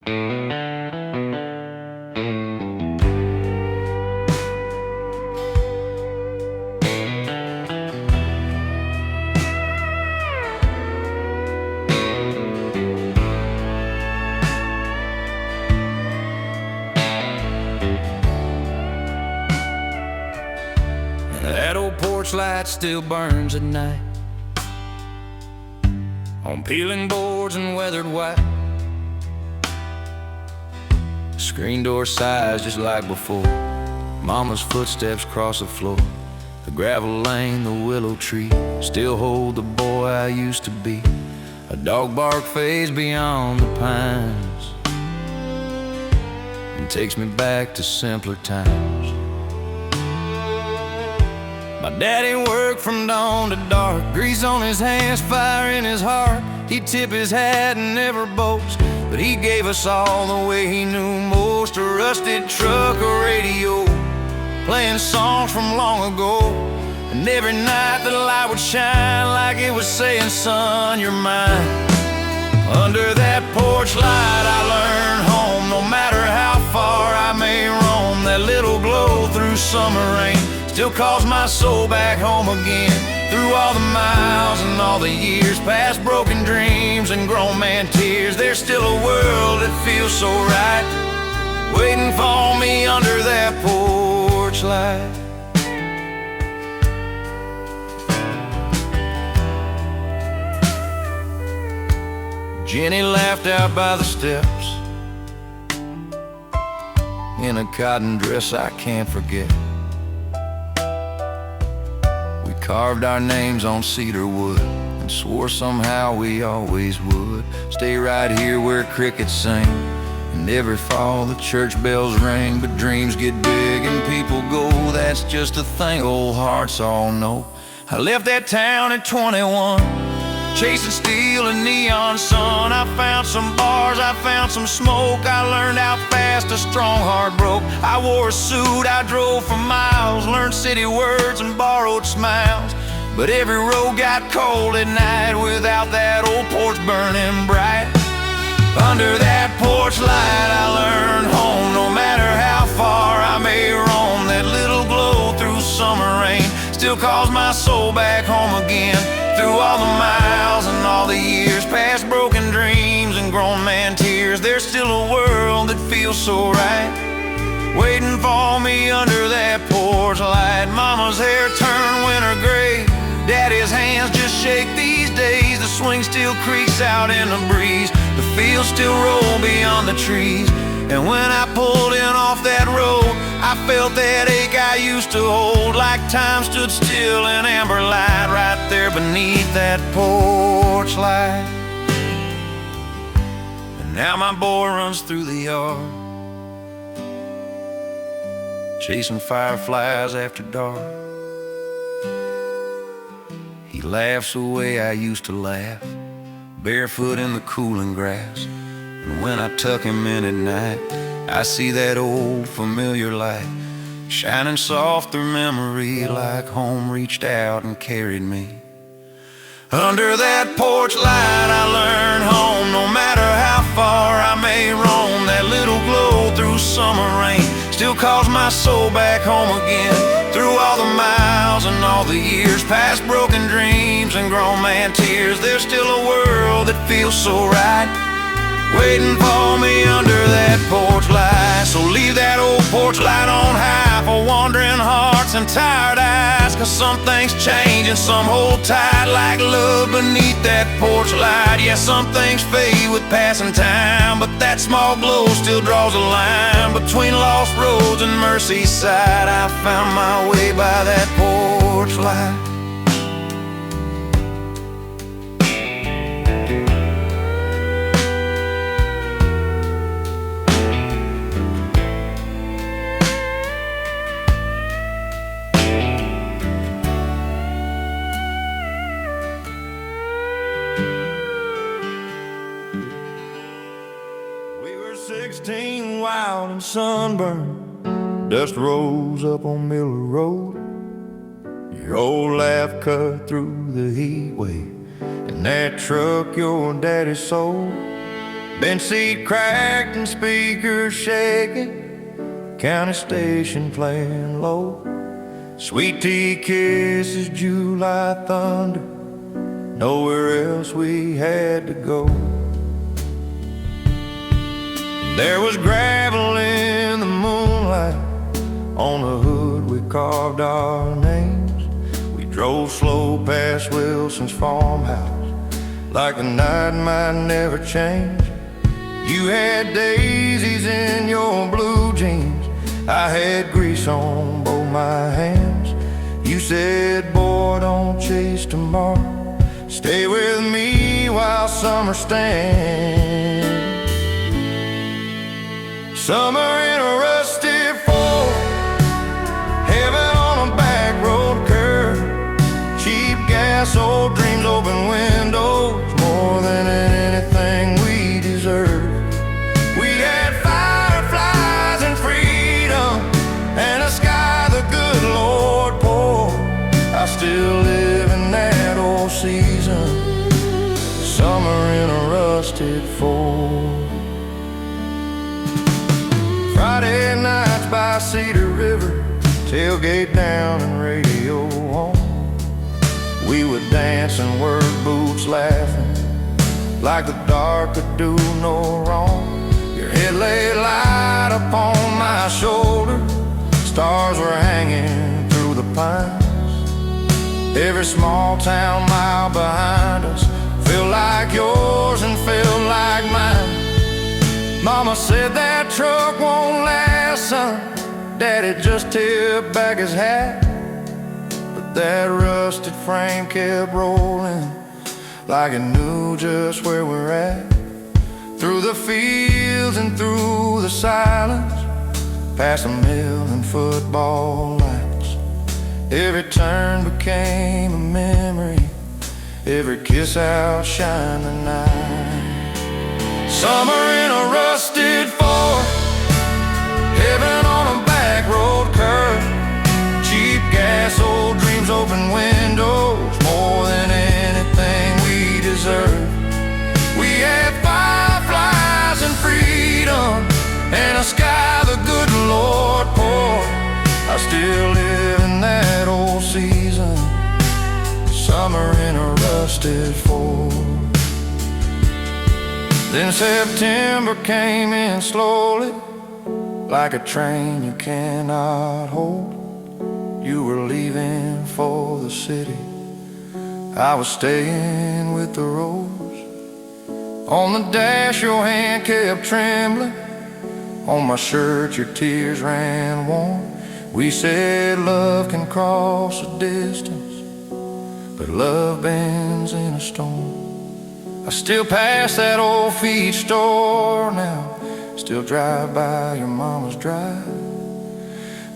That old porch light still burns at night on peeling boards and weathered white. Screen door sighs just like before. Mama's footsteps cross the floor. The gravel lane, the willow tree still hold the boy I used to be. A dog bark fades beyond the pines and takes me back to simpler times. My daddy worked from dawn to dark, grease on his hands, fire in his heart. He'd tip his hat and never boast, but he gave us all the way he knew most. A rusted truck, a radio, playing songs from long ago. And every night the light would shine like it was saying, son, you're mine. Under that porch light I learned home. No matter how far I may roam, that little glow through summer rain still calls my soul back home again. Through all the miles and all the years, past broken dreams and grown man tears, there's still a world that feels so right, waiting for me under that porch light. Jenny laughed out by the steps in a cotton dress I can't forget. Carved our names on cedar wood and swore somehow we always would stay right here where crickets sing. And every fall the church bells ring, but dreams get big and people go, that's just a thing old hearts all know. I left that town at 21, chasing steel and neon sun. I found some bars, I found some smoke. I learned how fast a strong heart broke. I wore a suit, I drove for miles, learned city words and borrowed smiles. But every road got cold at night without that old porch burning bright. Under that porch light I learned home. No matter how far I may roam, that little glow through summer rain still calls my soul back home again. Through all the miles and all the years, past broken dreams and grown man tears, there's still a world that feels so right, waiting for me under that porch light. Mama's hair turned winter gray, daddy's hands just shake these days. The swing still creaks out in the breeze, the fields still roll beyond the trees. And when I pulled in off that road, I felt that ache I used to hold, like time stood still in amber light right there beneath that porch light. And now my boy runs through the yard, chasing fireflies after dark. He laughs the way I used to laugh, barefoot in the cooling grass. And when I tuck him in at night, I see that old familiar light shining soft through memory, like home reached out and carried me. Under that porch light I learned home. No matter how far I may roam, that little glow through summer rain still calls my soul back home again. Through all the miles and all the years, past broken dreams and grown man tears, there's still a world that feels so right, waiting for me under that porch light. So leave that old porch light on high for wandering hearts and tired eyes, 'cause some things change and some hold tight like love beneath that porch light. Yeah, some things fade with passing time, but that small glow still draws a line between lost roads and Mercy's side. I found my way by that porch light. We were 16, wild and sunburned. Dust rose up on Miller Road. Your old laugh cut through the heat wave, and that truck your daddy sold Bench seat cracked and speakers shaking, county station playing low. Sweet tea kisses, July thunder, nowhere else we had to go. There was gravel in the moonlight, on the hood we carved our names. We drove slow past Wilson's farmhouse, like the night might never change. You had daisies in your blue jeans, I had grease on both my hands. You said, boy, don't chase tomorrow, stay with me while summer stands. Summer in a rusty Ford, heaven on a back road curve. Cheap gas, old dreams, open windows, more than anything we deserve. We had fireflies and freedom, and a sky the good Lord poured. I still live in that old season, summer in a rusted Ford. Friday nights by Cedar River, tailgate down and radio on. We would dance and work boots laughing, like the dark could do no wrong. Your head lay light upon my shoulder, stars were hanging through the pines. Every small town mile behind us felt like yours and felt like mine. Mama said that truck won't last, son. Daddy just tipped back his hat, but that rusted frame kept rolling, like it knew just where we're at. Through the fields and through the silence, past a mill and football lights. Every turn became a memory, every kiss outshined the night. Summer in a rusted Ford, heaven on a back road curve. Cheap gas, old dreams, open windows, more than anything we deserve. We had fireflies and freedom, and a sky the good Lord poured. I still live in that old season, summer in a rusted Ford. Then September came in slowly, like a train you cannot hold. You were leaving for the city, I was staying with the Rose. On the dash your hand kept trembling, on my shirt your tears ran warm. We said love can cross a distance, but love bends in a storm. I still pass that old feed store now, still drive by your mama's drive.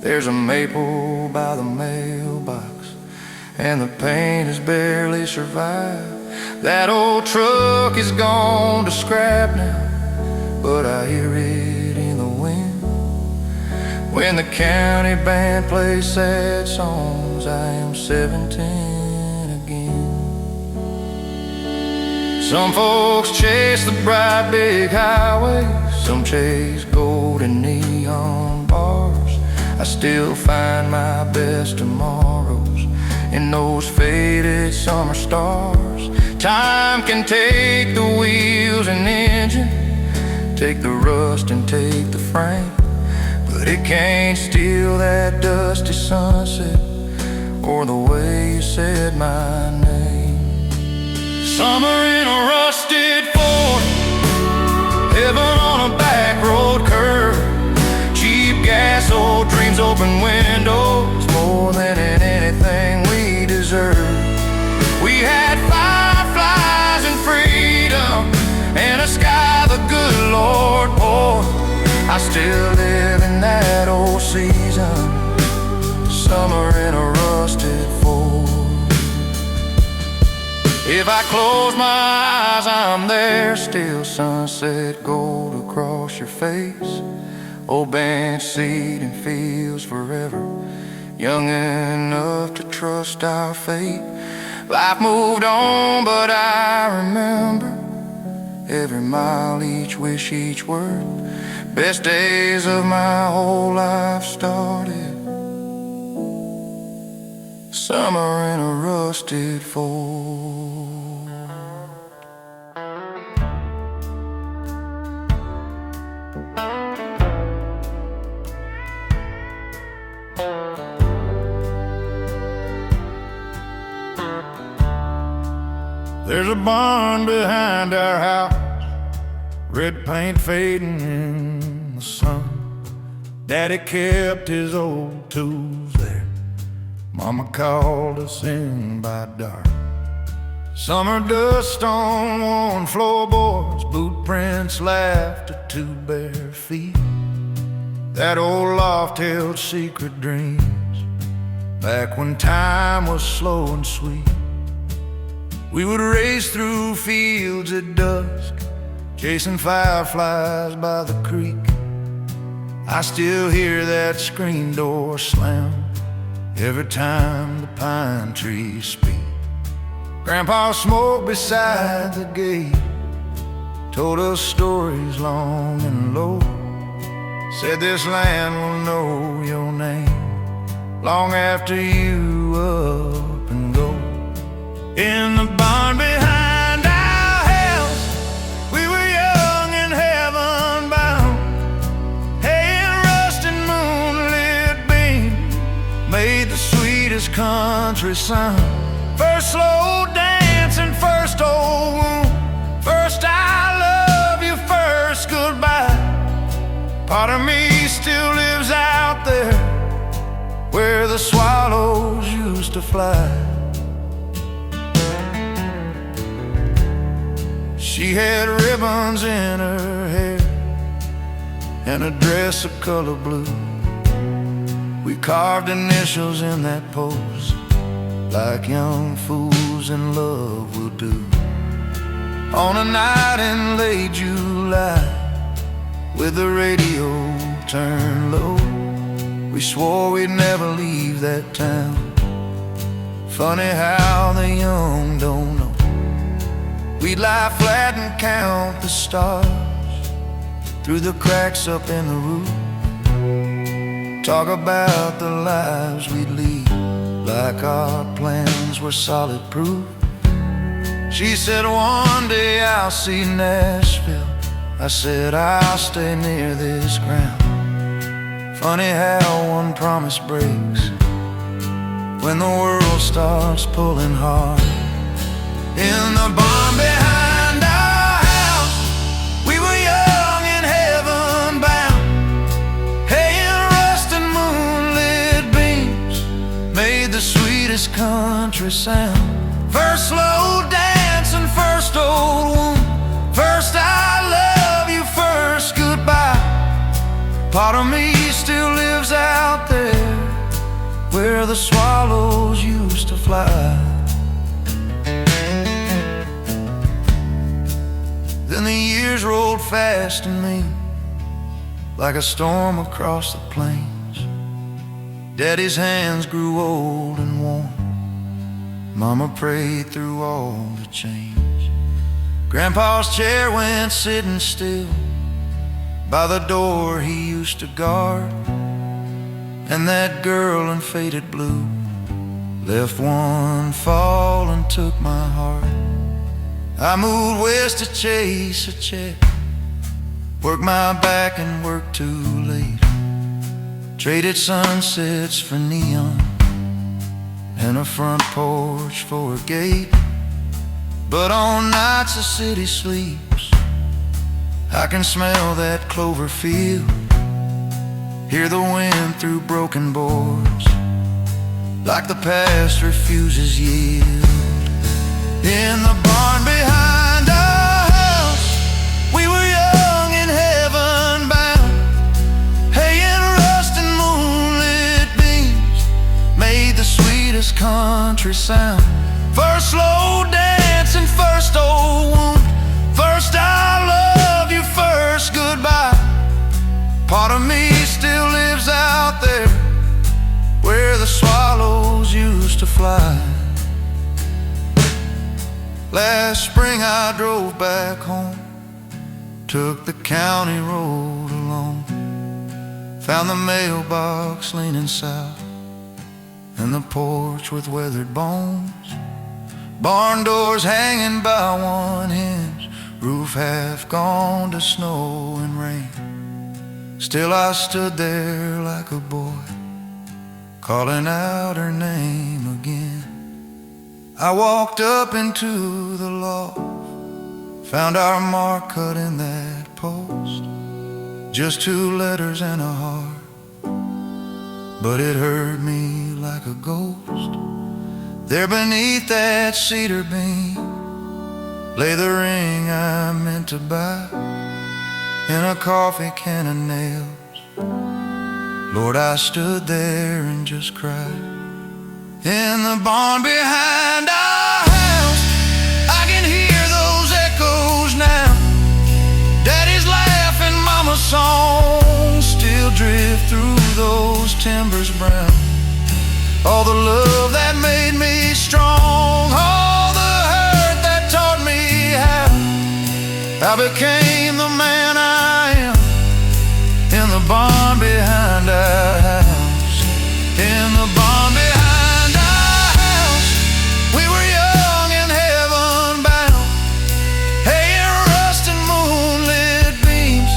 There's a maple by the mailbox, and the paint has barely survived. That old truck is gone to scrap now, but I hear it in the wind. When the county band plays sad songs, I am 17 again. Some folks chase the bright big highway, some chase golden neon bars. I still find my best tomorrows in those faded summer stars. Time can take the wheels and engine, take the rust and take the frame, but it can't steal that dusty sunset or the way you said my name. Summer in a rusted Ford, heaven on a back road curve. Cheap gas, old dreams, open windows, more than anything we deserve. We had fireflies and freedom, and a sky the good Lord poured. I still live in that old season, summer in a rusted Ford. If I close my eyes, I'm there still, sunset gold across your face. Old bench seat and fields forever, young enough to trust our fate. Life moved on, but I remember every mile, each wish, each word. Best days of my whole life started. Summer in a rusted Ford. There's a barn behind our house, red paint fading in the sun. Daddy kept his old tools there. Mama called us in by dark. Summer dust on worn floorboards, boot prints laughed at two bare feet. That old loft held secret dreams, back when time was slow and sweet. We would race through fields at dusk, chasing fireflies by the creek. I still hear that screen door slam every time the pine trees speak. Grandpa smoked beside the gate, told us stories long and low. Said this land will know your name long after you up and go. In the barn behind our house, we were young and heaven bound. Hay and rust and moonlit beam made the sweetest country sound. First slow dance and first old wound, first I love you, first goodbye. Part of me still lives out there where the swallows used to fly. She had ribbons in her hair and a dress of color blue. We carved initials in that post like young fools in love will do. On a night in late July, with the radio turned low, we swore we'd never leave that town. Funny how the young don't know. We'd lie flat and count the stars through the cracks up in the roof. Talk about the lives we'd lead like our plans were solid proof. She said one day I'll see Nashville. I said I'll stay near this ground. Funny how one promise breaks when the world starts pulling hard. In the barn behind our house, we were young and heaven bound. Hay and rust and moonlit beams made the sweetest country sound. First slow dance and first old wound, first I love you, first goodbye. Part of me still lives out there where the swallows used to fly. Then the years rolled fast to me like a storm across the plains. Daddy's hands grew old and worn. Mama prayed through all the change. Grandpa's chair went sitting still by the door he used to guard. And that girl in faded blue left one fall and took my heart. I moved west to chase a check, worked my back and worked too late. Traded sunsets for neon and a front porch for a gate. But on nights the city sleeps, I can smell that clover field, hear the wind through broken boards, like the past refuses yield. In the barn behind our house, we were young and heaven bound. Hay and rust and moonlit beams made the sweetest country sound. First slow dance and first old wound, first I love you, first goodbye. Part of me still lives out there where the swallows used to fly. Last spring I drove back home Took the county road alone, found the mailbox leaning south, and the porch with weathered bones, barn doors hanging by one hinge, roof half gone to snow and rain. Still I stood there like a boy, calling out her name again. I walked up into the loft, found our mark cut in that post, just 2 letters and a heart, but it hurt me like a ghost. There beneath that cedar beam lay the ring I meant to buy, in a coffee can of nails. Lord, I stood there and just cried. In the barn behind our house, I can hear those echoes now. Daddy's laugh and Mama's song still drift through those timbers brown. All the love that made me strong, all the hurt that taught me how I became the man I am. In the barn behind our house, in the barn behind our house, we were young and heaven bound. Hay and rust and moonlit beams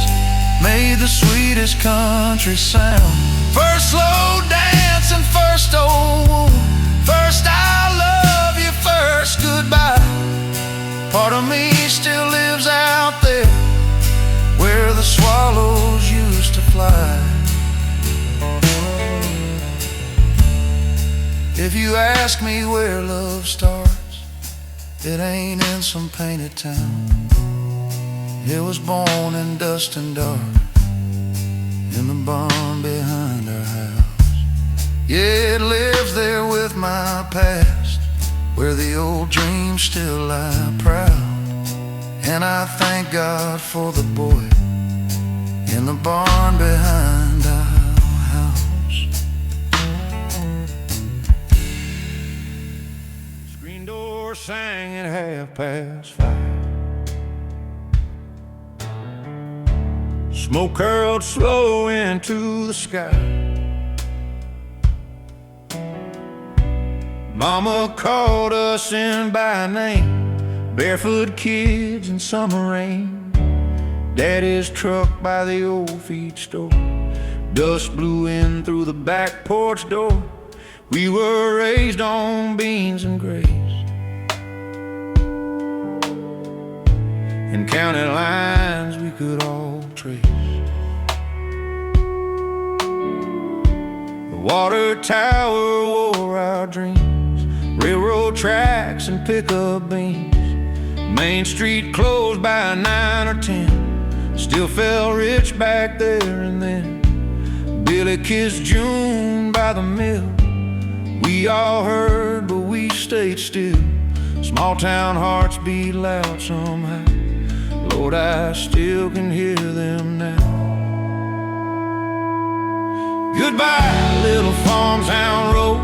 made the sweetest country sound. First slow dance and first old wound, first I love you, first goodbye. Part of me still lives out there where the swallows used to fly. If you ask me where love starts, it ain't in some painted town. It was born in dust and dark, in the barn behind our house. Yeah, it lives there with my past, where the old dreams still lie proud. And I thank God for the boy in the barn behind our house. Screen door sang at 5:30. Smoke curled slow into the sky. Mama called us in by name, barefoot kids in summer rain. Daddy's truck by the old feed store, dust blew in through the back porch door. We were raised on beans and grays, and county lines we could all trace. The water tower wore our dreams, railroad tracks and pickup beams. Main Street closed by 9 or 10, still felt rich back there and then. Billy kissed June by the mill, we all heard but we stayed still. Small town hearts beat loud somehow, Lord, I still can hear them now. Goodbye, little farmtown road.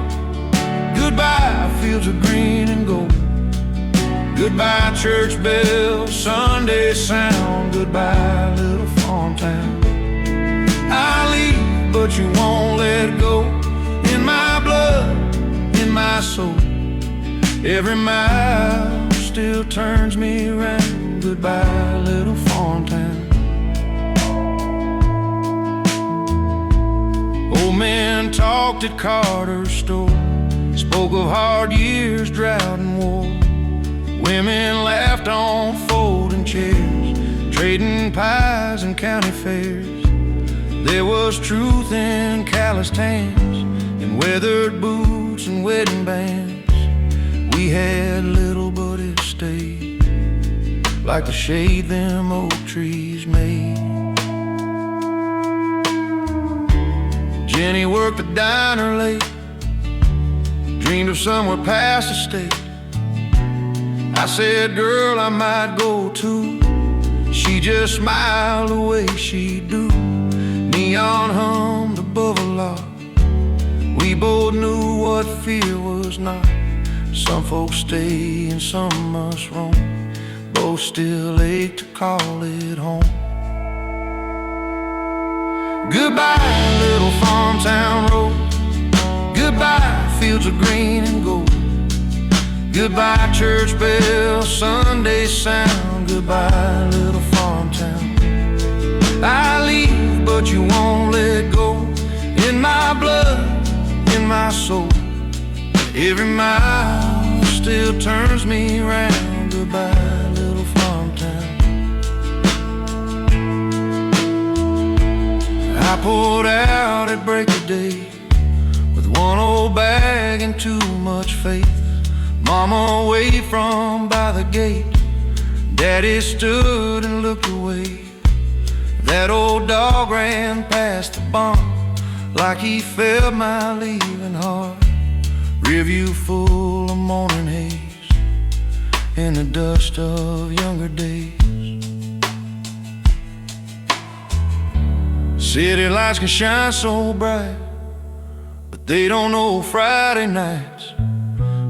Goodbye, fields of green and gold. Goodbye, church bells, Sunday sound. Goodbye, little farm town. I leave, but you won't let go. In my blood, in my soul, every mile still turns me around. Goodbye, little farm town. Old men talked at Carter's store, spoke of hard years, drought and war. Women laughed on folding chairs, trading pies and county fairs. There was truth in calloused hands, in weathered boots and wedding bands. We had little but it stayed, like the shade them oak trees made. Jenny worked the diner late, dreamed of somewhere past the state. I said, girl, I might go too. She just smiled the way she do. Neon hummed above a lot. We both knew what fear was not. Some folks stay and some must roam. Both echoes still ache to call it home. Goodbye, little farm town road. Goodbye, fields of green and gold. Goodbye, church bell, Sunday sound. Goodbye, little farm town. I leave, but you won't let go. In my blood, in my soul, every mile still turns me round. Goodbye, little farm town. I pulled out at break of day with one old bag and too much faith. Mama away from by the gate, Daddy stood and looked away. That old dog ran past the barn like he felt my leaving heart. Rearview full of morning haze in the dust of younger days. City lights can shine so bright, but they don't know Friday nights.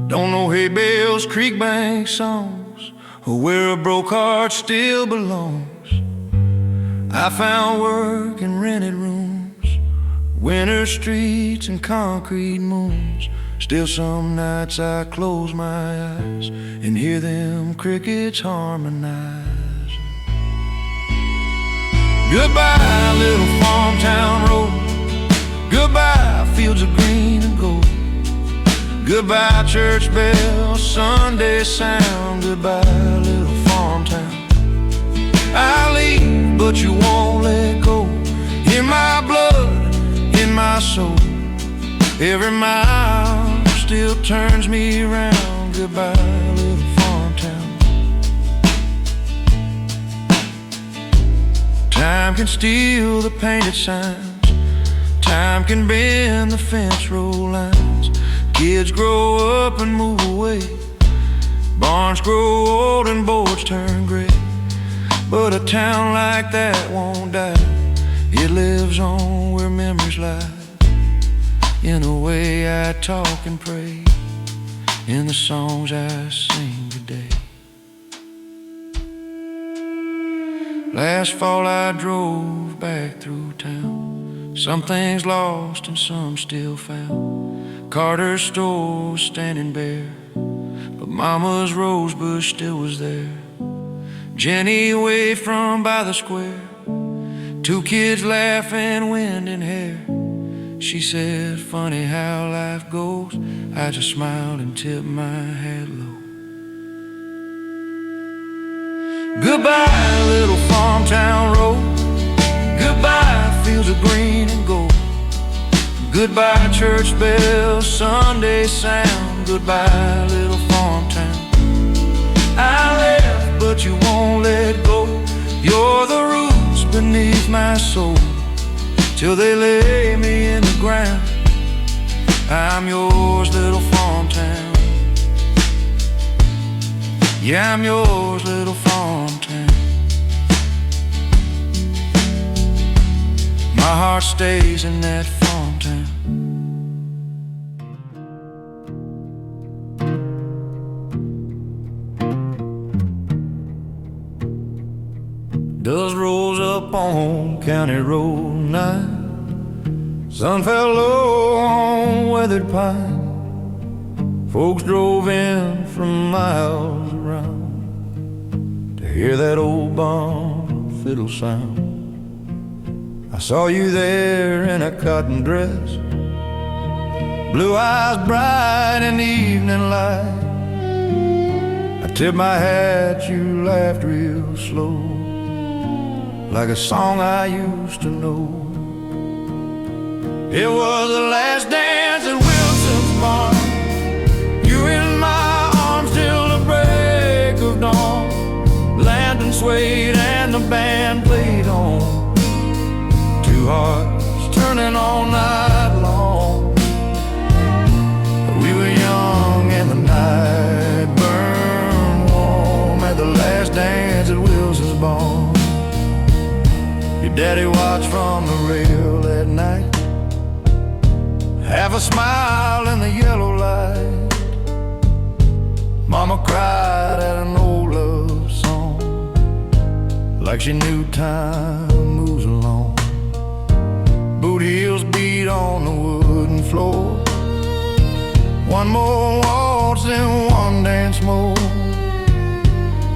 Don't know hay bales, creek bank songs, or where a broke heart still belongs. I found work in rented rooms, winter streets and concrete moons. Still some nights I close my eyes and hear them crickets harmonize. Goodbye, little farm town road. Goodbye, fields of green and gold. Goodbye, church bell, Sunday sound. Goodbye, little farm town. I leave, but you won't let go. In my blood, in my soul, every mile still turns me round. Goodbye, little farm town. Time can steal the painted signs, time can bend the fence row lines. Kids grow up and move away, barns grow old and boards turn gray. But a town like that won't die. It lives on where memories lie. In the way I talk and pray, in the songs I sing today. Last fall I drove back through town. Some things lost and some still found. Carter's store was standing bare, but Mama's rose bush still was there. Jenny away from by the square, two kids laughing, wind in hair. She said, funny how life goes. I just smiled and tipped my hat low. Goodbye, little farm town road. Goodbye, fields of green and gold. Goodbye, church bell, Sunday sound. Goodbye, little farm town. I left, but you won't let go. You're the roots beneath my soul, till they lay me in the ground. I'm yours, little farm town. Yeah, I'm yours, little farm town. My heart stays in that farm town. Dust rolls up on County Road 9. Sun fell low on weathered pine. Folks drove in from miles around to hear that old barn fiddle sound. I saw you there in a cotton dress, blue eyes bright in the evening light. I tipped my hat, you laughed real slow, like a song I used to know. It was the last dance at Wilson's barn. You in my arms till the break of dawn. Lantern swayed and the band played on. Two hearts turning all night long. We were young and the night burned warm at the last dance at Wilson's barn. Your daddy watched from the rail that night, half a smile in the yellow light. Mama cried at an old love song. like she knew time moves along. Boot heels beat on the wooden floor. One more waltz and one dance more.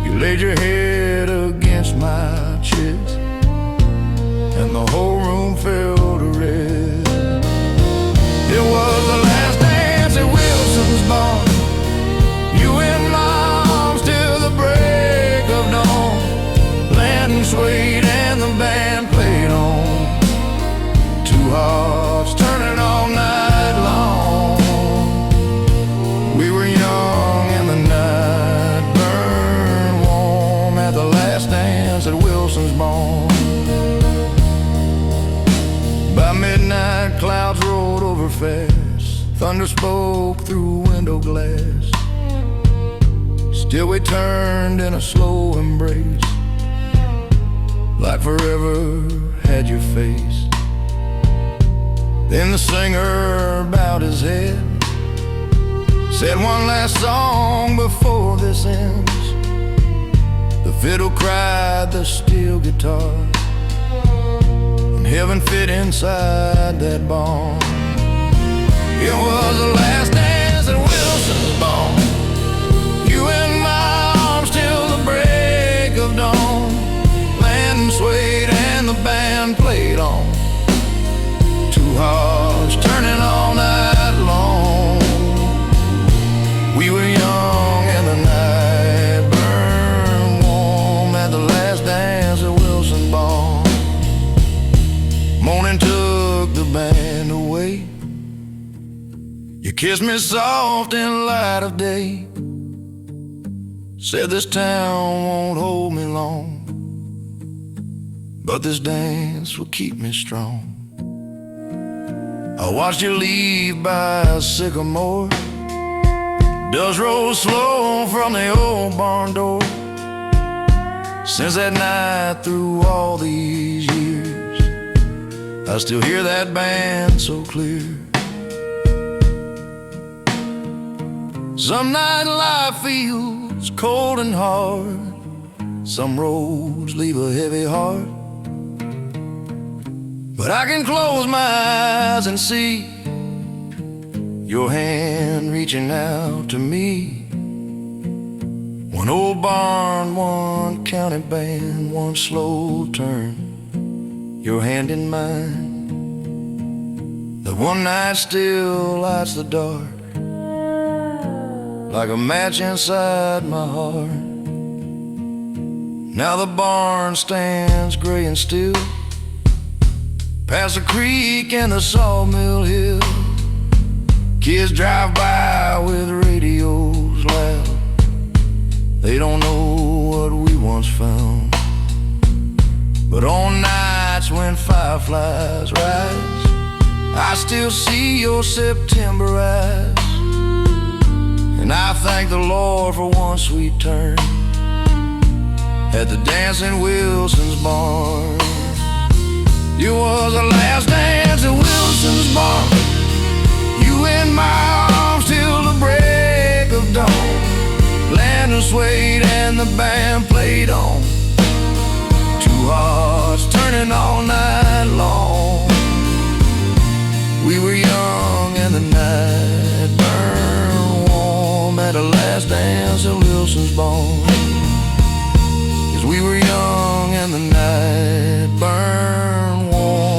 You laid your head against my chest, and the whole room fell to rest. It was the last dance at Wilson's barn. You in my arms till the break of dawn. Land swayed and the band played on. Two hearts turning all night long. We were young and the night burned warm at the last dance at Wilson's barn. By midnight, clouds rolled over fast. Thunder spoke through window glass. Still we turned in a slow embrace, like forever had your face. Then the singer bowed his head, said one last song before this ends. The fiddle cried, the steel guitar, and heaven fit inside that barn. It was the last dance at Wilson's barn. You in my arms till the break of dawn. Land swayed and the band played on. Two hearts turning all night long. We were young and the night burned warm at the last dance at Wilson's barn. Morning took the band away. You kissed me soft in light of day. Said this town won't hold me long, but this dance will keep me strong. I watched you leave by a sycamore. Dust roll slow from the old barn door. Since that night, through all these years, I still hear that band so clear. Some night life feels cold and hard. Some roads leave a heavy heart. But I can close my eyes and see your hand reaching out to me. One old barn, one county band, one slow turn, your hand in mine. The one night still lights the dark, like a match inside my heart. Now the barn stands gray and still, past the creek and the sawmill hill. Kids drive by with radios loud. They don't know what we once found. But on nights when fireflies rise, I still see your September eyes. And I thank the Lord for one sweet turn at the dance in Wilson's barn. You was the last dance at Wilson's barn. You in my arms till the break of dawn. Land swayed and the band played on. Two hearts turning all night long. We were young and the night burned warm at the last dance at Wilson's barn. 'Cause we were young and the night burned warm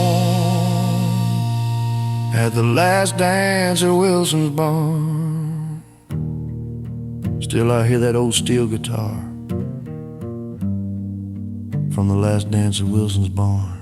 at the last dance at Wilson's barn. Still I hear that old steel guitar from the last dance at Wilson's barn.